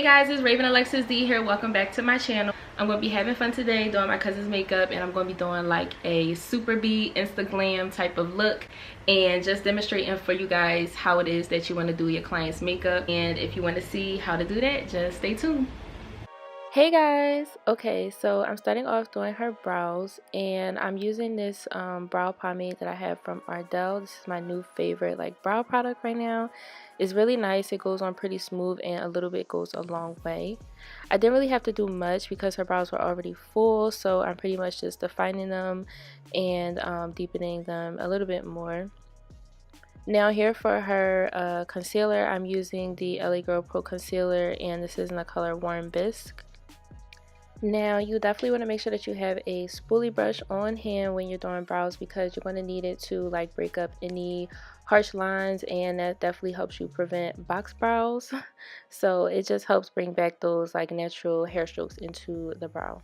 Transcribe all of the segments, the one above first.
guys, it's RavenAlexisD here. Welcome back to my channel. I'm going to be having fun today doing my cousin's makeup, and I'm going to be doing like a super beat insta glam type of look and just demonstrating for you guys how it is that you want to do your client's makeup. And if you want to see how to do that, just stay tuned. Hey guys, okay, so I'm starting off doing her brows, and I'm using this brow pomade that I have from Ariel. This is my new favorite like brow product right now. It's really nice. It goes on pretty smooth, and a little bit goes a long way. I didn't really have to do much because her brows were already full, so I'm pretty much just defining them and deepening them a little bit more. Now here for her concealer, I'm using the LA Girl Pro Concealer, and this is in the color Warm Bisque. Now you definitely want to make sure that you have a spoolie brush on hand when you're doing brows, because you're going to need it to like break up any harsh lines, and that definitely helps you prevent box brows. So it just helps bring back those like natural hair strokes into the brow.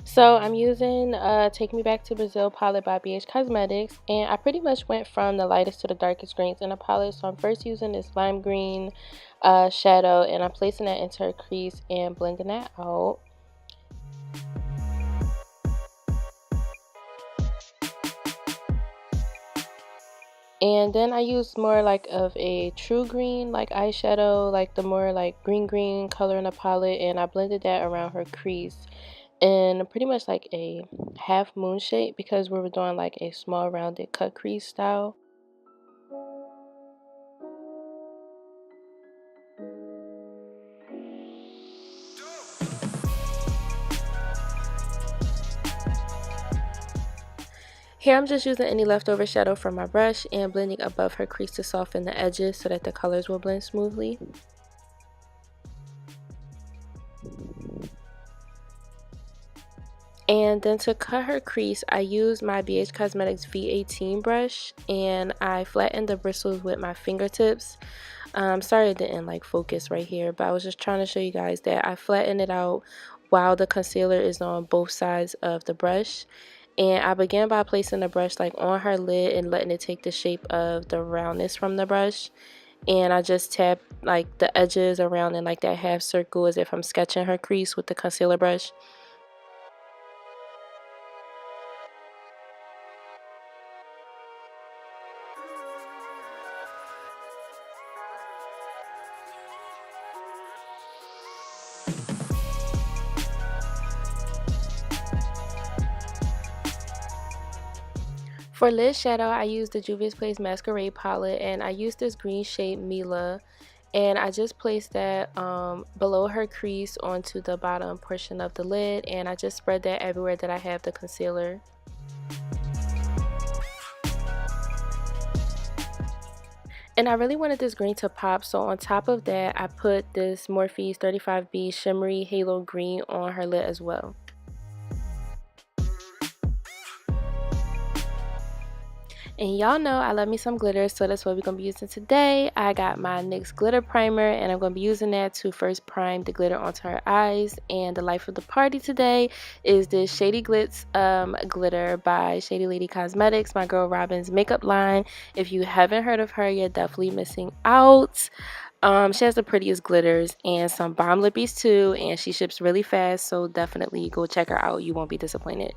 So I'm using Take Me Back to Brazil palette by BH Cosmetics, and I pretty much went from the lightest to the darkest greens in the palette. So I'm first using this lime green shadow, and I'm placing that into her crease and blending that out. And then I use more like of a true green like eyeshadow, like the more like green color in the palette, and I blended that around her crease in pretty much like a half moon shape, because we were doing like a small rounded cut crease style. Here I'm just using any leftover shadow from my brush and blending above her crease to soften the edges so that the colors will blend smoothly. And then to cut her crease, I used my BH Cosmetics V18 brush, and I flattened the bristles with my fingertips. Sorry it didn't like focus right here, but I was just trying to show you guys that I flattened it out while the concealer is on both sides of the brush. And I began by placing the brush like on her lid and letting it take the shape of the roundness from the brush. And I just tap like the edges around in like that half circle as if I'm sketching her crease with the concealer brush. For lid shadow, I used the Juvias Masquerade palette, and I used this green shade Mila, and I just placed that below her crease onto the bottom portion of the lid, and I just spread that everywhere that I have the concealer. And I really wanted this green to pop, so on top of that I put this Morphe 35B shimmery halo green on her lid as well. And y'all know I love me some glitter, so that's what we're going to be using today. I got my NYX glitter primer, and I'm going to be using that to first prime the glitter onto her eyes. And the life of the party today is this Shadey Glitz glitter by Shady Lady Cosmetics, my girl Robin's makeup line. If you haven't heard of her, you're definitely missing out. She has the prettiest glitters and some bomb lippies too, and she ships really fast, so definitely go check her out. You won't be disappointed.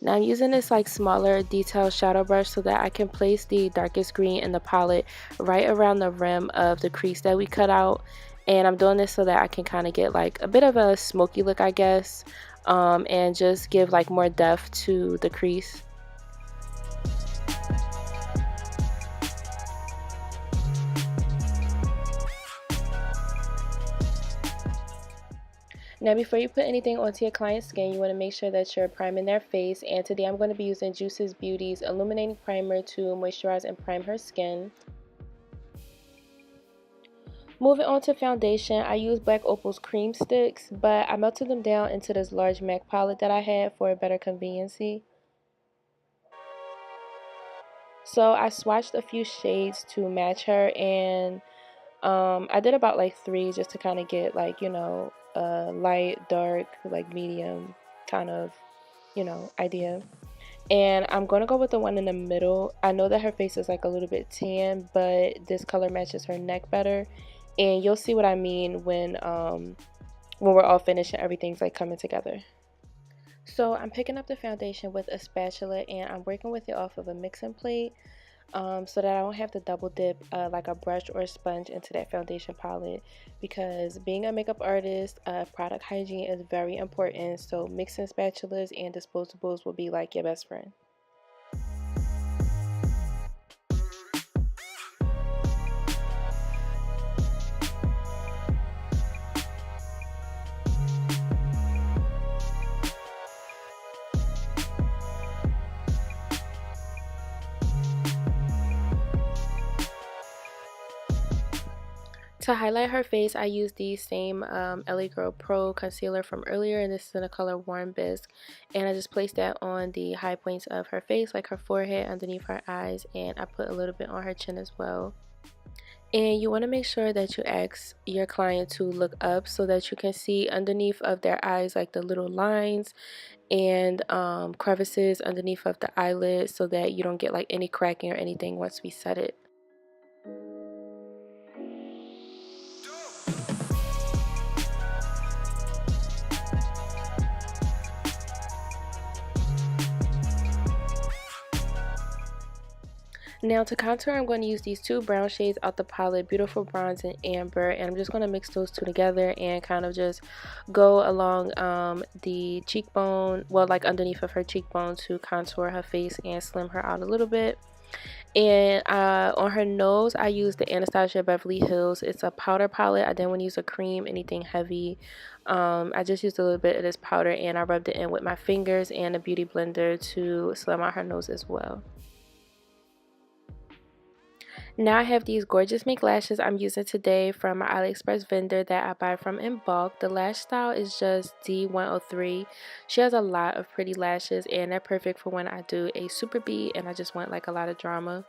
Now I'm using this like smaller detailed shadow brush so that I can place the darkest green in the palette right around the rim of the crease that we cut out. And I'm doing this so that I can kind of get like a bit of a smoky look, I guess, and just give like more depth to the crease. Now before you put anything onto your client's skin, you want to make sure that you're priming their face, and today I'm going to be using Juices Beauty's Illuminating Primer to moisturize and prime her skin. Moving on to foundation, I use Black Opal's cream sticks, but I melted them down into this large MAC palette that I had for a better conveniency. So I swatched a few shades to match her, and I did about like 3 just to kind of get like, you know, light, dark, like medium kind of, you know, idea. And I'm going to go with the one in the middle. I know that her face is like a little bit tan, but this color matches her neck better. And you'll see what I mean when we're all finished and everything's like coming together. So I'm picking up the foundation with a spatula and I'm working with it off of a mixing plate, so that I don't have to double dip like a brush or a sponge into that foundation palette, because being a makeup artist, product hygiene is very important. So mixing spatulas and disposables will be like your best friend. To highlight her face, I used the same LA Girl Pro concealer from earlier, and this is in the color Warm Bisque. And I just placed that on the high points of her face, like her forehead, underneath her eyes, and I put a little bit on her chin as well. And you want to make sure that you ask your client to look up so that you can see underneath of their eyes, like the little lines and crevices underneath of the eyelid, so that you don't get like any cracking or anything once we set it. Now to contour, I'm going to use these 2 brown shades out the palette, Beautiful Bronze and Amber, and I'm just going to mix those 2 together and kind of just go along the cheekbone, well, like underneath of her cheekbone, to contour her face and slim her out a little bit. And on her nose, I used the Anastasia Beverly Hills. It's a powder palette. I didn't want to use a cream, anything heavy. I just used a little bit of this powder and I rubbed it in with my fingers and a beauty blender to slim out her nose as well. Now I have these gorgeous mink lashes I'm using today from my AliExpress vendor that I buy from in bulk. The lash style is just D103. She has a lot of pretty lashes and they're perfect for when I do a super beat and I just want like a lot of drama.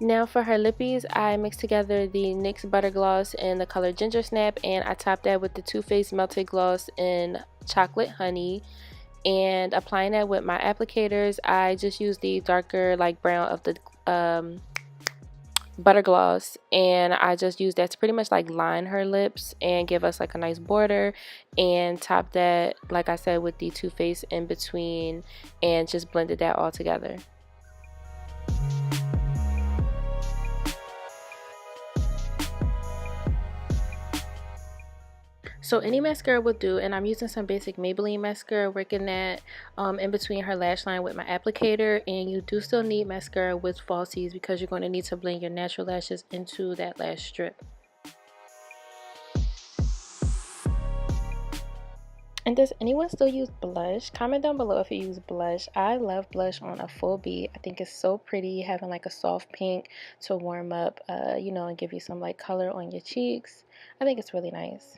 Now for her lippies, I mixed together the NYX Butter Gloss in the color Ginger Snap, and I topped that with the Too Faced Melted Gloss in Chocolate Honey. And applying that with my applicators, I just used the darker like brown of the butter gloss, and I just used that to pretty much like line her lips and give us like a nice border, and top that, like I said, with the Too Faced in between, and just blended that all together. So any mascara will do, and I'm using some basic Maybelline mascara, working that in between her lash line with my applicator. And you do still need mascara with falsies because you're going to need to blend your natural lashes into that lash strip. And does anyone still use blush? Comment down below if you use blush. I love blush on a full beat. I think it's so pretty, having like a soft pink to warm up, you know, and give you some like color on your cheeks. I think it's really nice.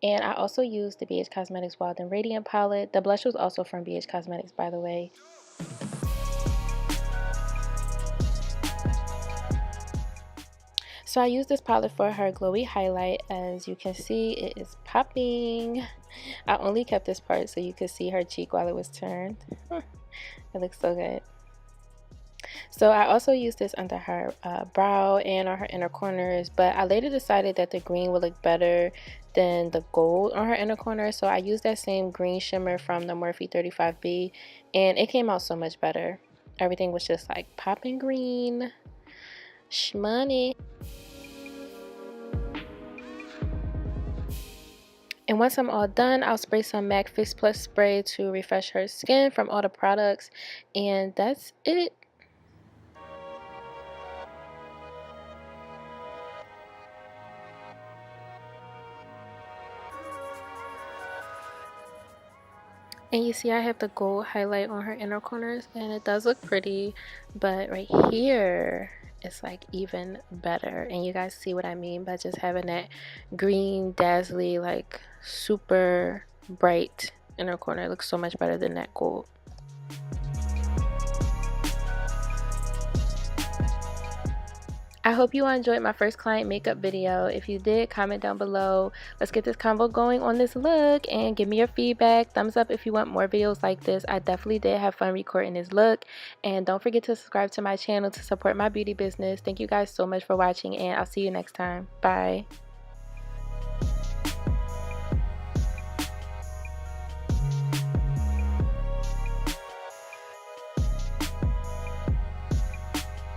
And I also used the BH Cosmetics Wild and Radiant palette. The blush was also from BH Cosmetics, by the way. So I used this palette for her glowy highlight. As you can see, it is popping. I only kept this part so you could see her cheek while it was turned. It looks so good. So I also used this under her brow and on her inner corners, but I later decided that the green would look better than the gold on her inner corner, so I used that same green shimmer from the Morphe 35B, and it came out so much better. Everything was just like popping green. Shmoney. And once I'm all done, I'll spray some MAC Fix Plus spray to refresh her skin from all the products, and that's it. And you see I have the gold highlight on her inner corners, and it does look pretty, but right here it's like even better. And you guys see what I mean by just having that green dazzly, like super bright inner corner. It looks so much better than that gold. I hope you all enjoyed my first client makeup video. If you did, comment down below. Let's get this convo going on this look and give me your feedback. Thumbs up if you want more videos like this. I definitely did have fun recording this look. And don't forget to subscribe to my channel to support my beauty business. Thank you guys so much for watching, and I'll see you next time. Bye.